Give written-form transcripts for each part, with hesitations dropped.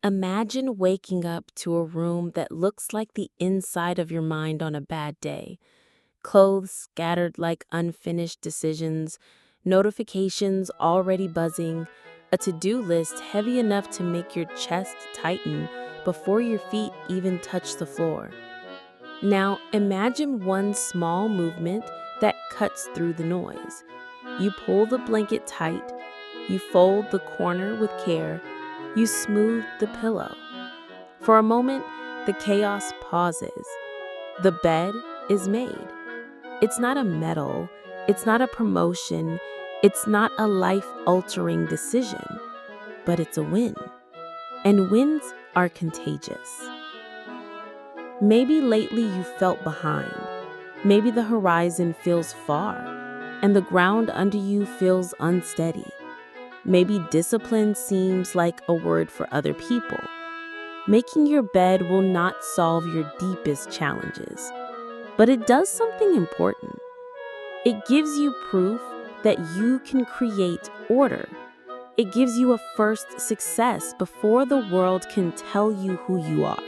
Imagine waking up to a room that looks like the inside of your mind on a bad day. Clothes scattered like unfinished decisions, notifications already buzzing, a to-do list heavy enough to make your chest tighten before your feet even touch the floor. Now imagine one small movement that cuts through the noise. You pull the blanket tight, you fold the corner with care, you smooth the pillow. For a moment, the chaos pauses. The bed is made. It's not a medal, it's not a promotion, it's not a life-altering decision, but it's a win. And wins are contagious. Maybe lately you felt behind. Maybe the horizon feels far, and the ground under you feels unsteady. Maybe discipline seems like a word for other people. Making your bed will not solve your deepest challenges, but it does something important. It gives you proof that you can create order. It gives you a first success before the world can tell you who you are.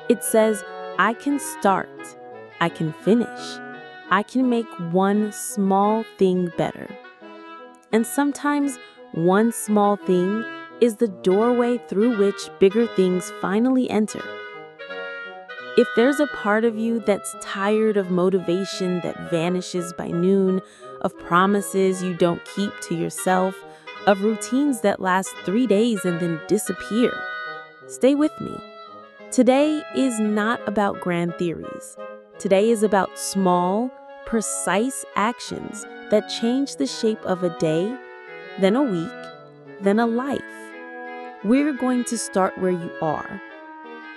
It says, I can start, I can finish, I can make one small thing better. And sometimes one small thing is the doorway through which bigger things finally enter. If there's a part of you that's tired of motivation that vanishes by noon, of promises you don't keep to yourself, of routines that last 3 days and then disappear, stay with me. Today is not about grand theories. Today is about small, precise actions that change the shape of a day, then a week, then a life. We're going to start where you are,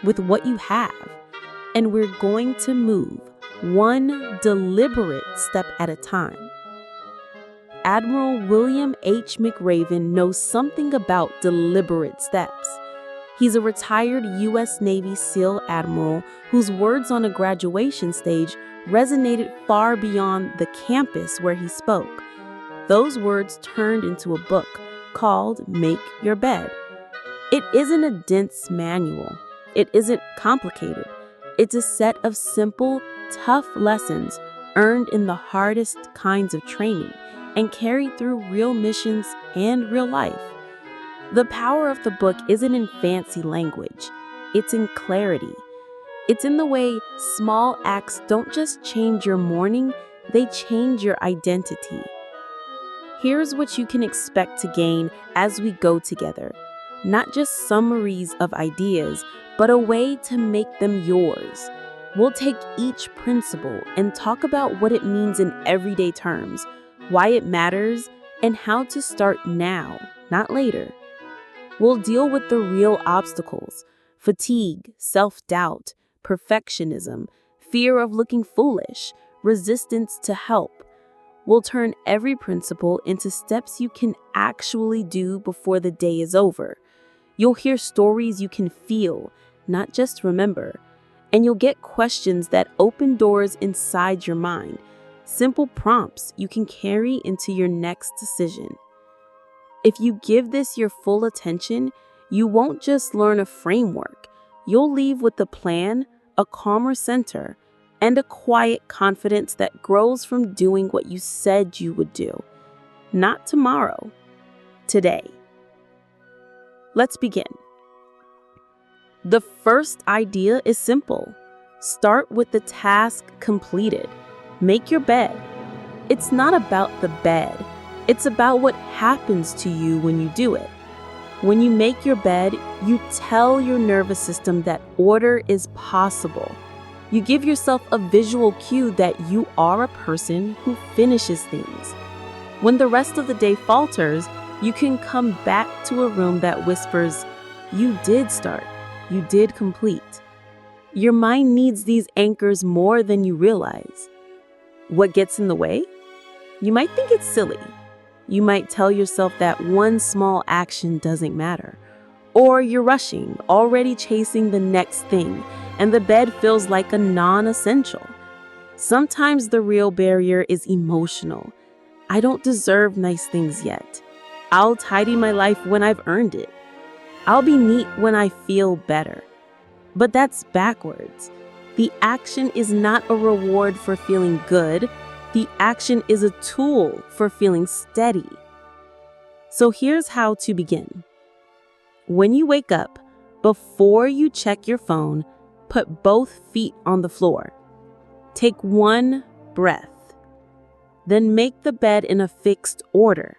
with what you have, and we're going to move one deliberate step at a time. Admiral William H. McRaven knows something about deliberate steps. He's a retired U.S. Navy SEAL admiral whose words on a graduation stage resonated far beyond the campus where he spoke. Those words turned into a book called Make Your Bed. It isn't a dense manual. It isn't complicated. It's a set of simple, tough lessons earned in the hardest kinds of training and carried through real missions and real life. The power of the book isn't in fancy language. It's in clarity. It's in the way small acts don't just change your morning, they change your identity. Here's what you can expect to gain as we go together. Not just summaries of ideas, but a way to make them yours. We'll take each principle and talk about what it means in everyday terms, why it matters, and how to start now, not later. We'll deal with the real obstacles: fatigue, self-doubt, perfectionism, fear of looking foolish, resistance to help. We'll turn every principle into steps you can actually do before the day is over. You'll hear stories you can feel, not just remember. And you'll get questions that open doors inside your mind, simple prompts you can carry into your next decision. If you give this your full attention, you won't just learn a framework. You'll leave with a plan, a calmer center, and a quiet confidence that grows from doing what you said you would do. Not tomorrow, today. Let's begin. The first idea is simple. Start with the task completed. Make your bed. It's not about the bed. It's about what happens to you when you do it. When you make your bed, you tell your nervous system that order is possible. You give yourself a visual cue that you are a person who finishes things. When the rest of the day falters, you can come back to a room that whispers, "You did start. You did complete." Your mind needs these anchors more than you realize. What gets in the way? You might think it's silly. You might tell yourself that one small action doesn't matter. Or you're rushing, already chasing the next thing, and the bed feels like a non-essential. Sometimes the real barrier is emotional. I don't deserve nice things yet. I'll tidy my life when I've earned it. I'll be neat when I feel better. But that's backwards. The action is not a reward for feeling good. The action is a tool for feeling steady. So here's how to begin. When you wake up, before you check your phone, put both feet on the floor. Take one breath. Then make the bed in a fixed order.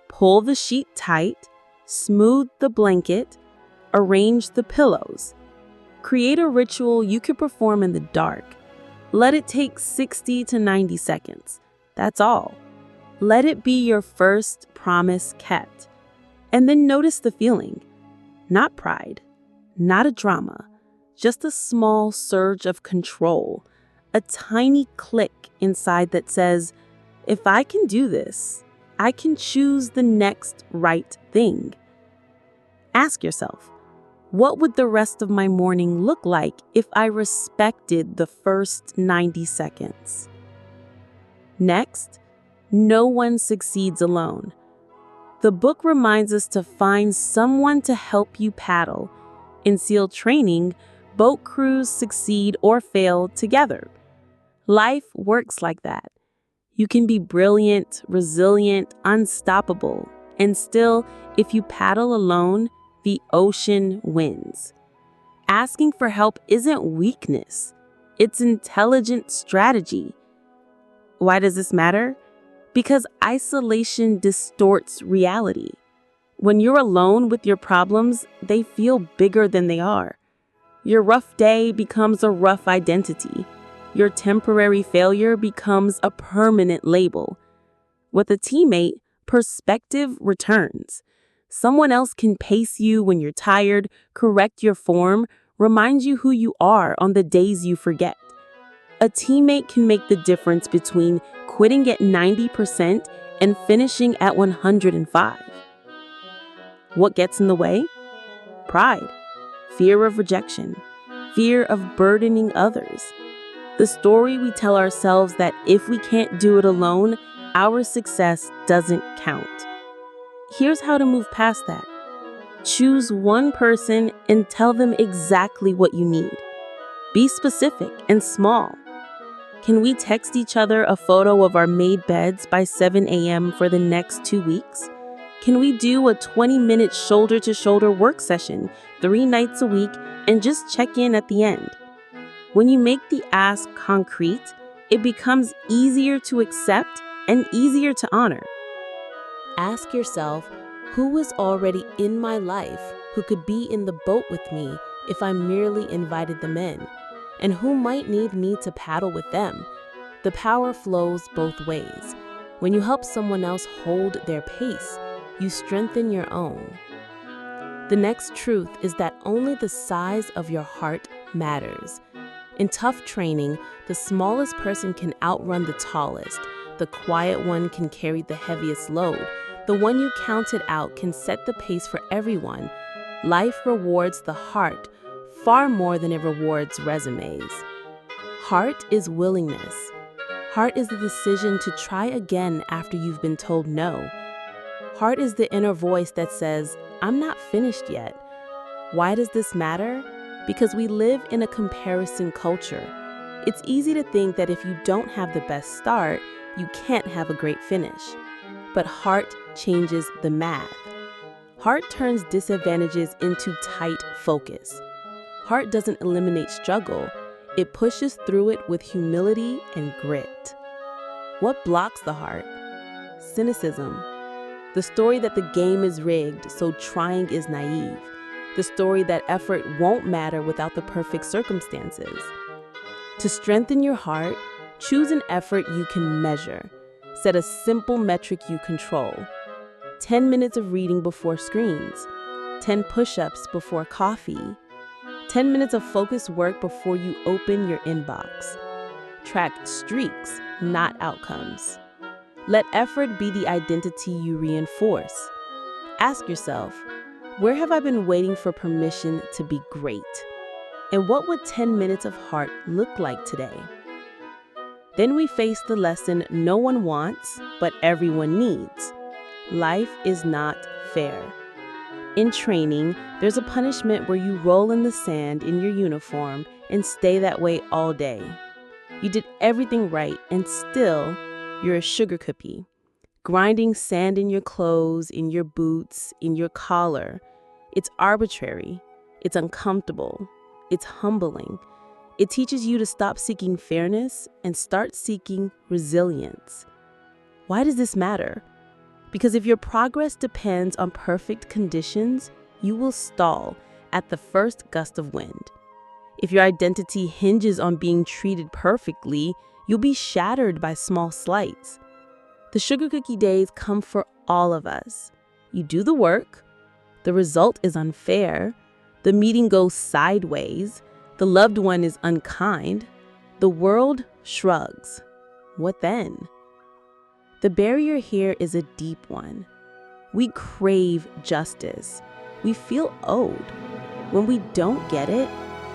Pull the sheet tight, smooth the blanket, arrange the pillows. Create a ritual you could perform in the dark. Let it take 60 to 90 seconds. That's all. Let it be your first promise kept. And then notice the feeling. Not pride, not a drama, just a small surge of control, a tiny click inside that says, if I can do this, I can choose the next right thing. Ask yourself, what would the rest of my morning look like if I respected the first 90 seconds? Next, no one succeeds alone. The book reminds us to find someone to help you paddle. In SEAL training, boat crews succeed or fail together. Life works like that. You can be brilliant, resilient, unstoppable, and still, if you paddle alone, the ocean wins. Asking for help isn't weakness. It's intelligent strategy. Why does this matter? Because isolation distorts reality. When you're alone with your problems, they feel bigger than they are. Your rough day becomes a rough identity. Your temporary failure becomes a permanent label. With a teammate, perspective returns. Someone else can pace you when you're tired, correct your form, remind you who you are on the days you forget. A teammate can make the difference between quitting at 90% and finishing at 105. What gets in the way? Pride, fear of rejection, fear of burdening others. The story we tell ourselves that if we can't do it alone, our success doesn't count. Here's how to move past that. Choose one person and tell them exactly what you need. Be specific and small. Can we text each other a photo of our made beds by 7 a.m. for the next 2 weeks? Can we do a 20-minute shoulder-to-shoulder work session 3 nights a week and just check in at the end? When you make the ask concrete, it becomes easier to accept and easier to honor. Ask yourself, who is already in my life who could be in the boat with me if I merely invited them in? And who might need me to paddle with them? The power flows both ways. When you help someone else hold their pace, you strengthen your own. The next truth is that only the size of your heart matters. In tough training, the smallest person can outrun the tallest. The quiet one can carry the heaviest load. The one you counted out can set the pace for everyone. Life rewards the heart far more than it rewards resumes. Heart is willingness. Heart is the decision to try again after you've been told no. Heart is the inner voice that says, I'm not finished yet. Why does this matter? Because we live in a comparison culture. It's easy to think that if you don't have the best start, you can't have a great finish. But heart changes the math. Heart turns disadvantages into tight focus. Heart doesn't eliminate struggle. It pushes through it with humility and grit. What blocks the heart? Cynicism. The story that the game is rigged, so trying is naive. The story that effort won't matter without the perfect circumstances. To strengthen your heart, choose an effort you can measure. Set a simple metric you control. 10 minutes of reading before screens. 10 push-ups before coffee. 10 minutes of focused work before you open your inbox. Track streaks, not outcomes. Let effort be the identity you reinforce. Ask yourself, where have I been waiting for permission to be great? And what would 10 minutes of heart look like today? Then we face the lesson no one wants, but everyone needs. Life is not fair. In training, there's a punishment where you roll in the sand in your uniform and stay that way all day. You did everything right, and still, you're a sugar cookie. Grinding sand in your clothes, in your boots, in your collar. It's arbitrary. It's uncomfortable. It's humbling. It teaches you to stop seeking fairness and start seeking resilience. Why does this matter? Because if your progress depends on perfect conditions, you will stall at the first gust of wind. If your identity hinges on being treated perfectly, you'll be shattered by small slights. The sugar cookie days come for all of us. You do the work, the result is unfair, the meeting goes sideways, the loved one is unkind, the world shrugs. What then? The barrier here is a deep one. We crave justice. We feel owed. When we don't get it,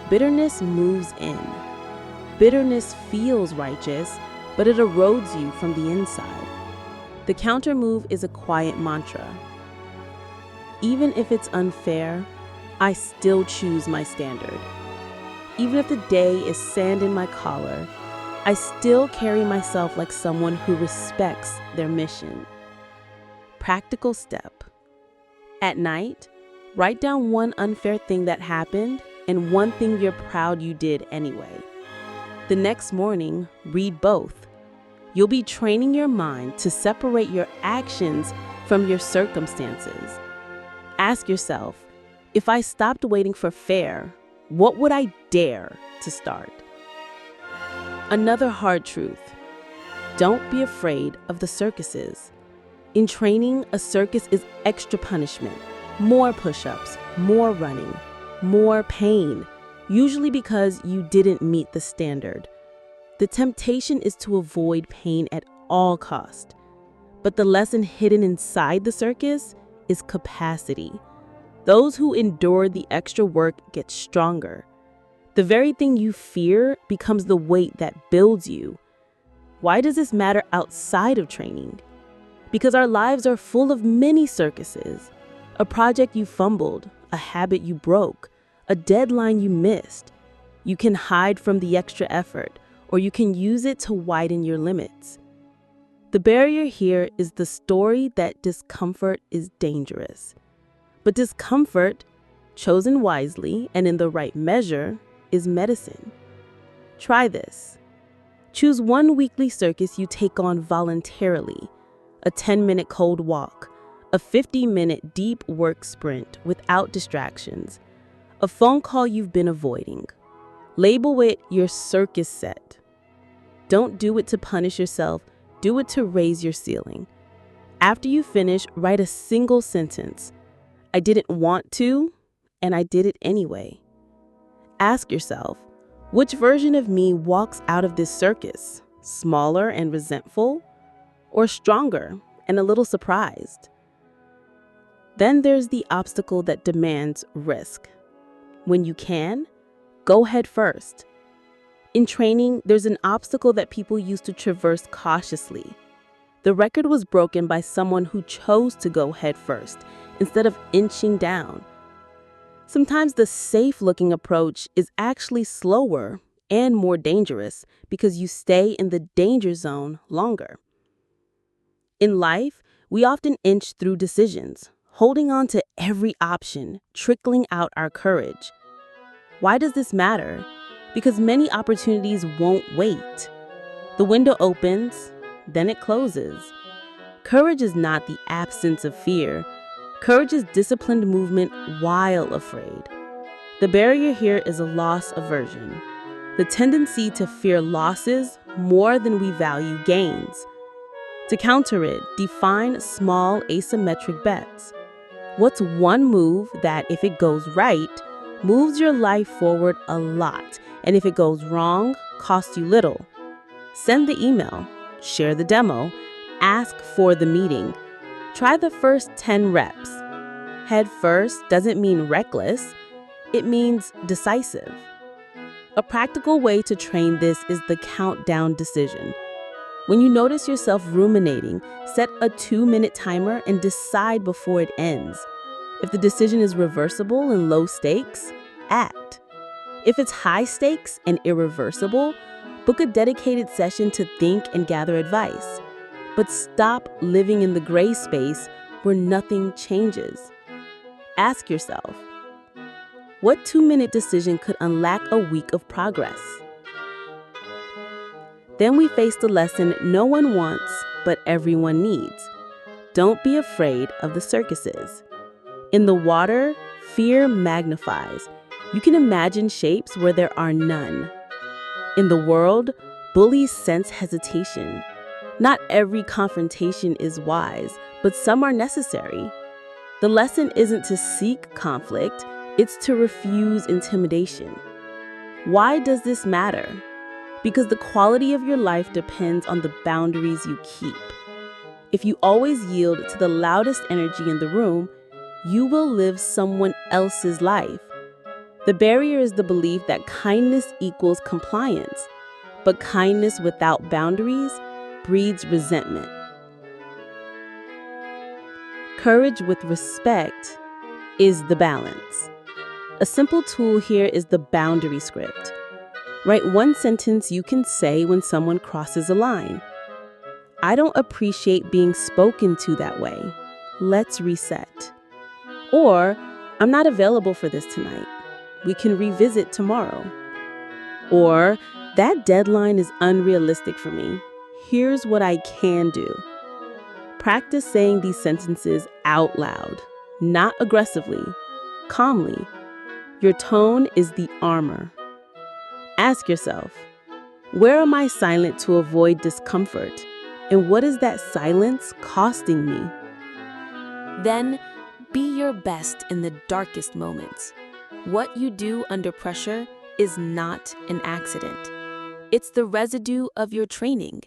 bitterness moves in. Bitterness feels righteous, but it erodes you from the inside. The counter move is a quiet mantra. Even if it's unfair, I still choose my standard. Even if the day is sand in my collar, I still carry myself like someone who respects their mission. Practical step. At night, write down one unfair thing that happened and one thing you're proud you did anyway. The next morning, read both. You'll be training your mind to separate your actions from your circumstances. Ask yourself, if I stopped waiting for fair, what would I dare to start? Another hard truth. Don't be afraid of the circuses. In training, a circus is extra punishment, more push-ups, more running, more pain, usually because you didn't meet the standard. The temptation is to avoid pain at all cost. But the lesson hidden inside the circus is capacity. Those who endure the extra work get stronger. The very thing you fear becomes the weight that builds you. Why does this matter outside of training? Because our lives are full of mini circuses. A project you fumbled, a habit you broke, a deadline you missed. You can hide from the extra effort, or you can use it to widen your limits. The barrier here is the story that discomfort is dangerous. But discomfort, chosen wisely and in the right measure, is medicine. Try this. Choose one weekly circus you take on voluntarily, a 10-minute cold walk, a 50-minute deep work sprint without distractions, a phone call you've been avoiding. Label it your circus set. Don't do it to punish yourself, do it to raise your ceiling. After you finish, write a single sentence. I didn't want to, and I did it anyway. Ask yourself, which version of me walks out of this circus, smaller and resentful, or stronger and a little surprised? Then there's the obstacle that demands risk. When you can, go head first. In training, there's an obstacle that people use to traverse cautiously. The record was broken by someone who chose to go head first instead of inching down. Sometimes the safe-looking approach is actually slower and more dangerous because you stay in the danger zone longer. In life, we often inch through decisions, holding on to every option, trickling out our courage. Why does this matter? Because many opportunities won't wait. The window opens, then it closes. Courage is not the absence of fear. Courage is disciplined movement while afraid. The barrier here is a loss aversion, the tendency to fear losses more than we value gains. To counter it, define small asymmetric bets. What's one move that, if it goes right, moves your life forward a lot, and if it goes wrong, costs you little? Send the email, share the demo, ask for the meeting. Try the first 10 reps. Head first doesn't mean reckless, it means decisive. A practical way to train this is the countdown decision. When you notice yourself ruminating, set a 2-minute timer and decide before it ends. If the decision is reversible and low stakes, act. If it's high stakes and irreversible, book a dedicated session to think and gather advice. But stop living in the gray space where nothing changes. Ask yourself, what 2-minute decision could unlock a week of progress? Then we face the lesson no one wants, but everyone needs. Don't be afraid of the circuses. In the water, fear magnifies. You can imagine shapes where there are none. In the world, bullies sense hesitation. Not every confrontation is wise, but some are necessary. The lesson isn't to seek conflict, it's to refuse intimidation. Why does this matter? Because the quality of your life depends on the boundaries you keep. If you always yield to the loudest energy in the room, you will live someone else's life. The barrier is the belief that kindness equals compliance, but kindness without boundaries breeds resentment. Courage with respect is the balance. A simple tool here is the boundary script. Write one sentence you can say when someone crosses a line. I don't appreciate being spoken to that way. Let's reset. Or, I'm not available for this tonight. We can revisit tomorrow. Or, that deadline is unrealistic for me. Here's what I can do. Practice saying these sentences out loud, not aggressively, calmly. Your tone is the armor. Ask yourself, where am I silent to avoid discomfort? And what is that silence costing me? Then, be your best in the darkest moments. What you do under pressure is not an accident. It's the residue of your training.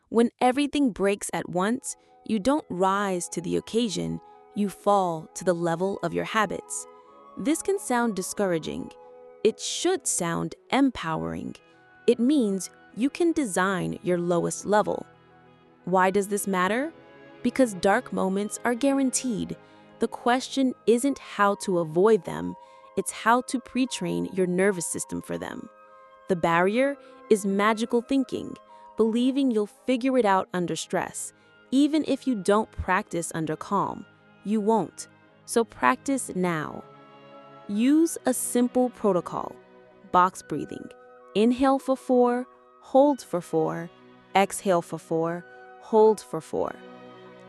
When everything breaks at once, you don't rise to the occasion, you fall to the level of your habits. This can sound discouraging. It should sound empowering. It means you can design your lowest level. Why does this matter? Because dark moments are guaranteed. The question isn't how to avoid them, it's how to pre-train your nervous system for them. The barrier is magical thinking, believing you'll figure it out under stress. Even if you don't practice under calm, you won't. So practice now. Use a simple protocol. Box breathing. Inhale for 4, hold for 4, exhale for 4, hold for 4.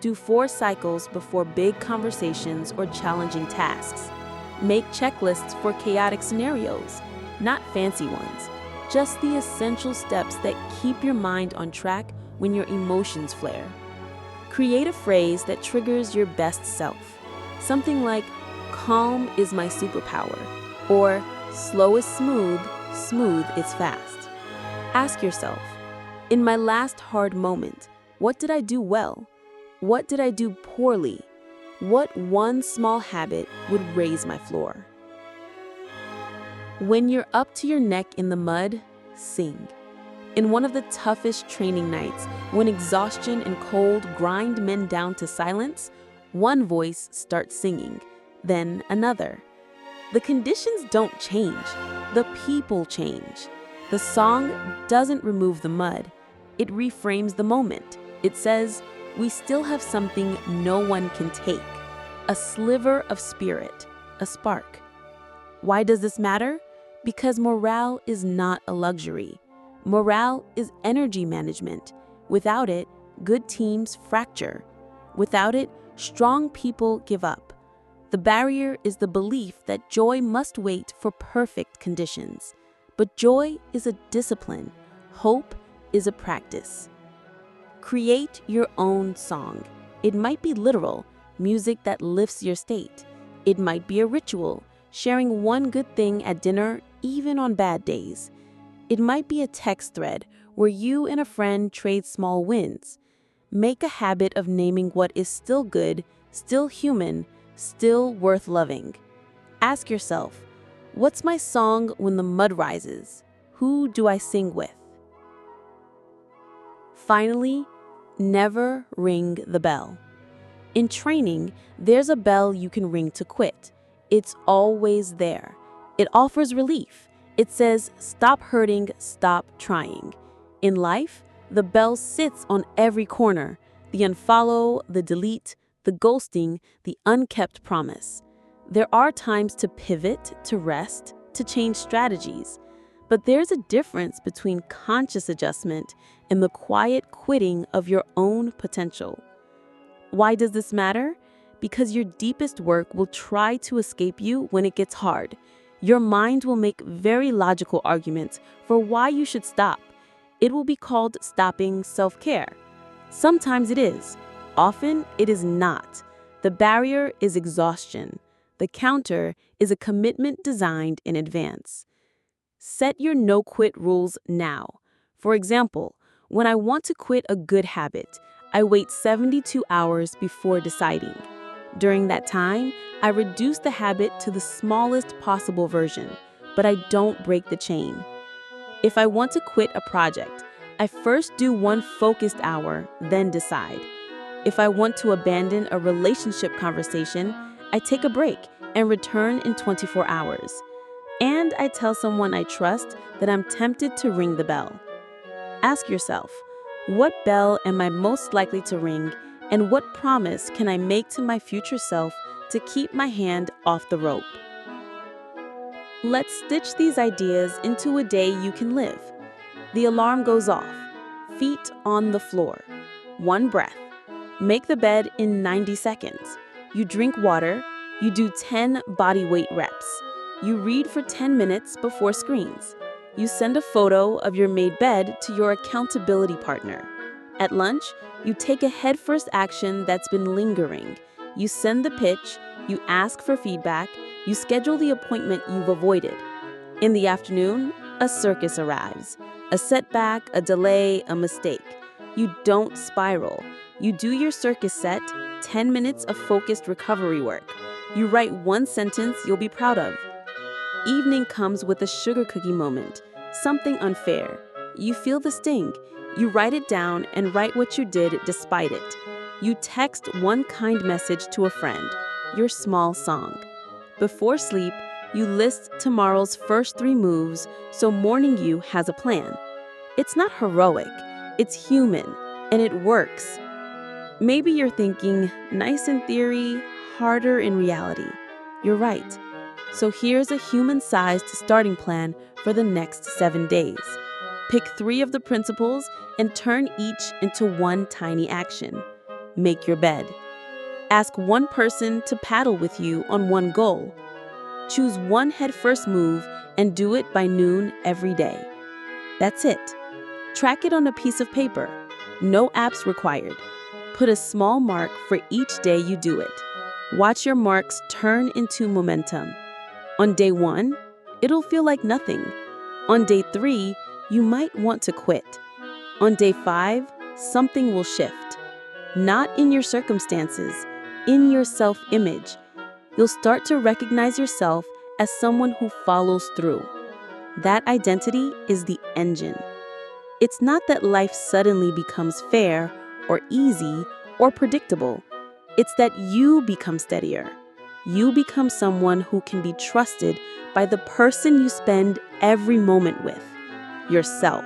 Do 4 cycles before big conversations or challenging tasks. Make checklists for chaotic scenarios, not fancy ones. Just the essential steps that keep your mind on track when your emotions flare. Create a phrase that triggers your best self. Something like, calm is my superpower, or slow is smooth, smooth is fast. Ask yourself, in my last hard moment, what did I do well? What did I do poorly? What one small habit would raise my floor? When you're up to your neck in the mud, sing. In one of the toughest training nights, when exhaustion and cold grind men down to silence, one voice starts singing, then another. The conditions don't change, the people change. The song doesn't remove the mud, it reframes the moment. It says, we still have something no one can take, a sliver of spirit, a spark. Why does this matter? Because morale is not a luxury. Morale is energy management. Without it, good teams fracture. Without it, strong people give up. The barrier is the belief that joy must wait for perfect conditions. But joy is a discipline. Hope is a practice. Create your own song. It might be literal, music that lifts your state. It might be a ritual, sharing one good thing at dinner, even on bad days. It might be a text thread where you and a friend trade small wins. Make a habit of naming what is still good, still human, still worth loving. Ask yourself, what's my song when the mud rises? Who do I sing with? Finally, never ring the bell. In training, there's a bell you can ring to quit. It's always there. It offers relief. It says, stop hurting, stop trying. In life, the bell sits on every corner: the unfollow, the delete, the ghosting, the unkept promise. There are times to pivot, to rest, to change strategies. But there's a difference between conscious adjustment and the quiet quitting of your own potential. Why does this matter? Because your deepest work will try to escape you when it gets hard. Your mind will make very logical arguments for why you should stop. It will be called stopping self-care. Sometimes it is. Often it is not. The barrier is exhaustion. The counter is a commitment designed in advance. Set your no-quit rules now. For example, when I want to quit a good habit, I wait 72 hours before deciding. During that time, I reduce the habit to the smallest possible version, but I don't break the chain. If I want to quit a project, I first do one focused hour, then decide. If I want to abandon a relationship conversation, I take a break and return in 24 hours. And I tell someone I trust that I'm tempted to ring the bell. Ask yourself, what bell am I most likely to ring, and what promise can I make to my future self to keep my hand off the rope? Let's stitch these ideas into a day you can live. The alarm goes off. Feet on the floor. One breath. Make the bed in 90 seconds. You drink water. You do 10 body weight reps. You read for 10 minutes before screens. You send a photo of your made bed to your accountability partner. At lunch, you take a headfirst action that's been lingering. You send the pitch, you ask for feedback, you schedule the appointment you've avoided. In the afternoon, a circus arrives. A setback, a delay, a mistake. You don't spiral. You do your circus set, 10 minutes of focused recovery work. You write one sentence you'll be proud of. Evening comes with a sugar cookie moment, something unfair. You feel the sting. You write it down and write what you did despite it. You text one kind message to a friend, your small song. Before sleep, you list tomorrow's first 3 moves so morning you has a plan. It's not heroic, it's human, and it works. Maybe you're thinking, nice in theory, harder in reality. You're right. So here's a human-sized starting plan for the next 7 days. Pick 3 of the principles and turn each into one tiny action. Make your bed. Ask one person to paddle with you on one goal. Choose one headfirst move and do it by noon every day. That's it. Track it on a piece of paper. No apps required. Put a small mark for each day you do it. Watch your marks turn into momentum. On day 1, it'll feel like nothing. On day 3, you might want to quit. On day 5, something will shift. Not in your circumstances, in your self-image. You'll start to recognize yourself as someone who follows through. That identity is the engine. It's not that life suddenly becomes fair or easy or predictable. It's that you become steadier. You become someone who can be trusted by the person you spend every moment with, yourself.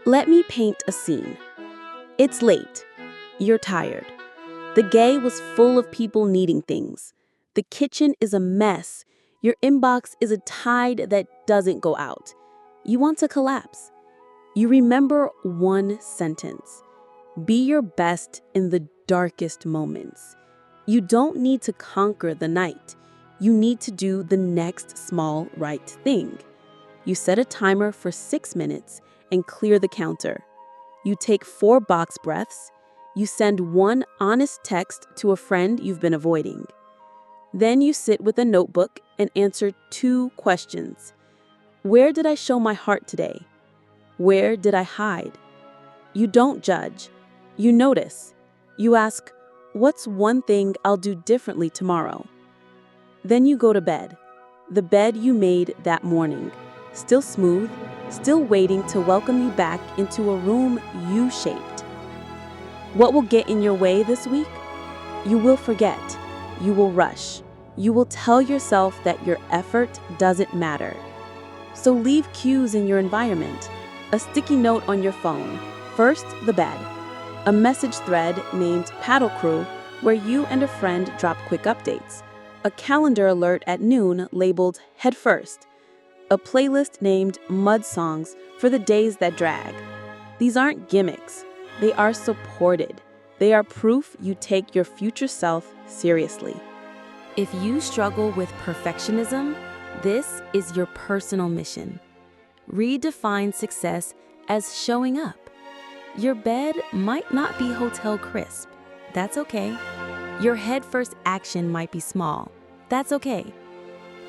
Let me paint a scene. It's late. You're tired. The day was full of people needing things. The kitchen is a mess. Your inbox is a tide that doesn't go out. You want to collapse. You remember one sentence. Be your best in the darkest moments. You don't need to conquer the night. You need to do the next small right thing. You set a timer for 6 minutes and clear the counter. You take 4 box breaths. You send one honest text to a friend you've been avoiding. Then you sit with a notebook and answer 2 questions. Where did I show my heart today? Where did I hide? You don't judge. You notice. You ask, what's one thing I'll do differently tomorrow? Then you go to bed. The bed you made that morning. Still smooth, still waiting to welcome you back into a room you shaped. What will get in your way this week? You will forget. You will rush. You will tell yourself that your effort doesn't matter. So leave cues in your environment. A sticky note on your phone. First, the bed. A message thread named Paddle Crew where you and a friend drop quick updates. A calendar alert at noon labeled headfirst. A playlist named Mud Songs for the days that drag. These aren't gimmicks. They are supported. They are proof you take your future self seriously. If you struggle with perfectionism, this is your personal mission. Redefine success as showing up. Your bed might not be hotel crisp. That's okay. Your headfirst action might be small. That's okay.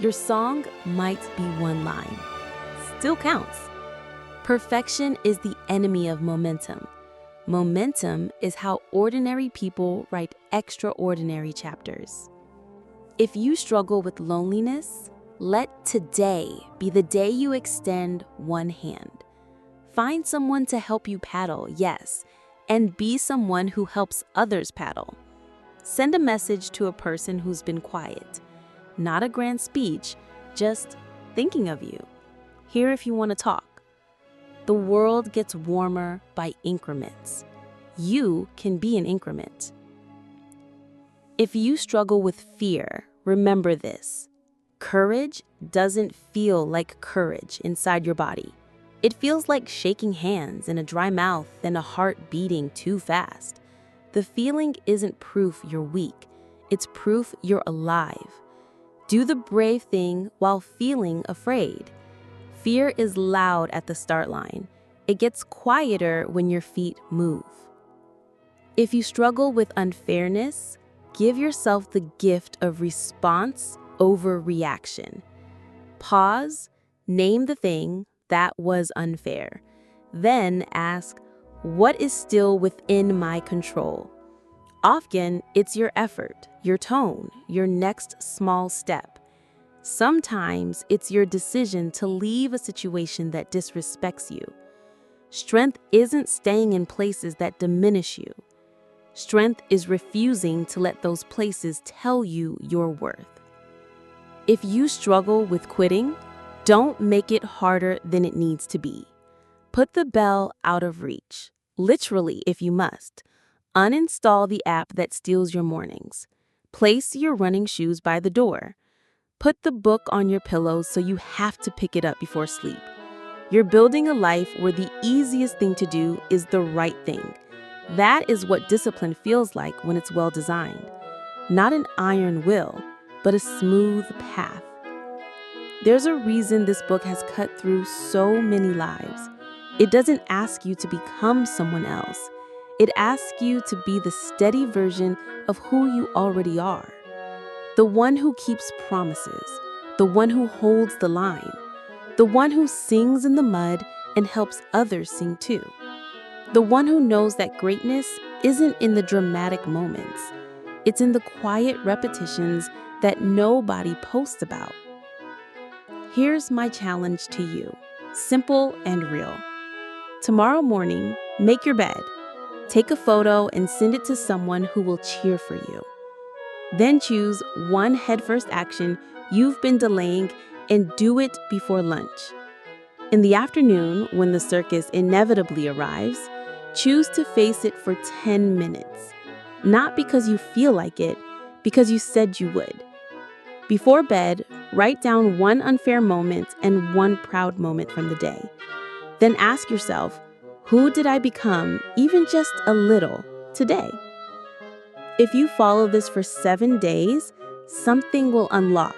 Your song might be one line. Still counts. Perfection is the enemy of momentum. Momentum is how ordinary people write extraordinary chapters. If you struggle with loneliness, let today be the day you extend one hand. Find someone to help you paddle, yes, and be someone who helps others paddle. Send a message to a person who's been quiet. Not a grand speech, just thinking of you. Here if you want to talk. The world gets warmer by increments. You can be an increment. If you struggle with fear, remember this. Courage doesn't feel like courage inside your body. It feels like shaking hands and a dry mouth and a heart beating too fast. The feeling isn't proof you're weak. It's proof you're alive. Do the brave thing while feeling afraid. Fear is loud at the start line. It gets quieter when your feet move. If you struggle with unfairness, give yourself the gift of response over reaction. Pause, name the thing that was unfair. Then ask, what is still within my control? Often, it's your effort, your tone, your next small step. Sometimes, it's your decision to leave a situation that disrespects you. Strength isn't staying in places that diminish you. Strength is refusing to let those places tell you your worth. If you struggle with quitting, don't make it harder than it needs to be. Put the bell out of reach, literally if you must. Uninstall the app that steals your mornings. Place your running shoes by the door. Put the book on your pillow so you have to pick it up before sleep. You're building a life where the easiest thing to do is the right thing. That is what discipline feels like when it's well designed. Not an iron will, but a smooth path. There's a reason this book has cut through so many lives. It doesn't ask you to become someone else. It asks you to be the steady version of who you already are. The one who keeps promises, the one who holds the line, the one who sings in the mud and helps others sing too. The one who knows that greatness isn't in the dramatic moments. It's in the quiet repetitions that nobody posts about. Here's my challenge to you, simple and real. Tomorrow morning, make your bed. Take a photo and send it to someone who will cheer for you. Then choose one headfirst action you've been delaying and do it before lunch. In the afternoon, when the circus inevitably arrives, choose to face it for 10 minutes. Not because you feel like it, because you said you would. Before bed, write down one unfair moment and one proud moment from the day. Then ask yourself, who did I become, even just a little, today? If you follow this for 7 days, something will unlock.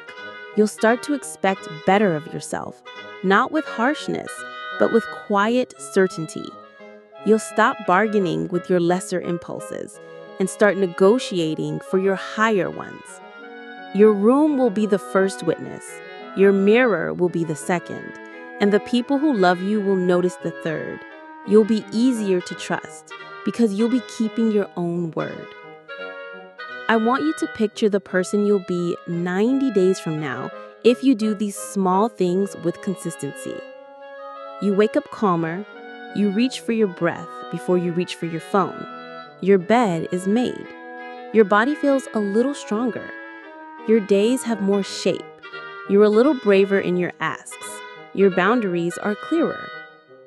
You'll start to expect better of yourself, not with harshness, but with quiet certainty. You'll stop bargaining with your lesser impulses and start negotiating for your higher ones. Your room will be the first witness, your mirror will be the second, and the people who love you will notice the third. You'll be easier to trust because you'll be keeping your own word. I want you to picture the person you'll be 90 days from now if you do these small things with consistency. You wake up calmer, you reach for your breath before you reach for your phone. Your bed is made. Your body feels a little stronger. Your days have more shape. You're a little braver in your asks. Your boundaries are clearer.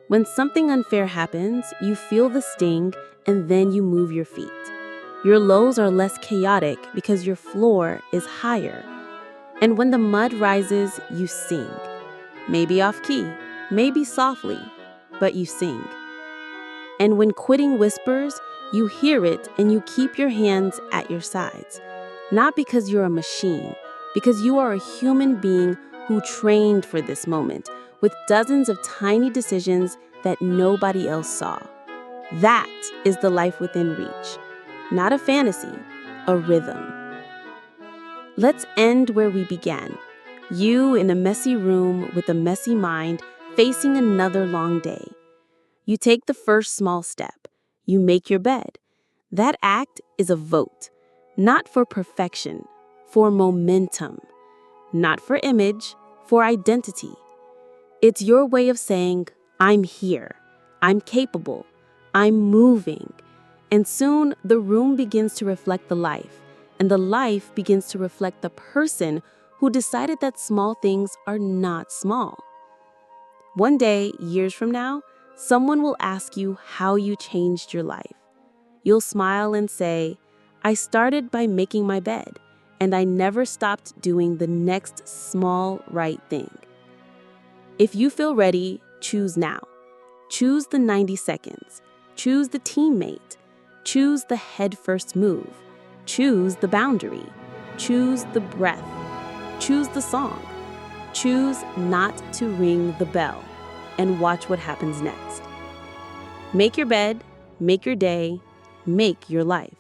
When something unfair happens, you feel the sting and then you move your feet. Your lows are less chaotic because your floor is higher. And when the mud rises, you sing. Maybe off key, maybe softly, but you sing. And when quitting whispers, you hear it and you keep your hands at your sides. Not because you're a machine, because you are a human being who trained for this moment with dozens of tiny decisions that nobody else saw. That is the life within reach. Not a fantasy, a rhythm. Let's end where we began. You in a messy room with a messy mind facing another long day. You take the first small step. You make your bed. That act is a vote, not for perfection, for momentum, not for image, for identity. It's your way of saying, I'm here, I'm capable, I'm moving. And soon the room begins to reflect the life, and the life begins to reflect the person who decided that small things are not small. One day, years from now, someone will ask you how you changed your life. You'll smile and say, I started by making my bed, and I never stopped doing the next small right thing. If you feel ready, choose now. Choose the 90 seconds. Choose the teammate. Choose the headfirst move. Choose the boundary. Choose the breath. Choose the song. Choose not to ring the bell, and watch what happens next. Make your bed, make your day, make your life.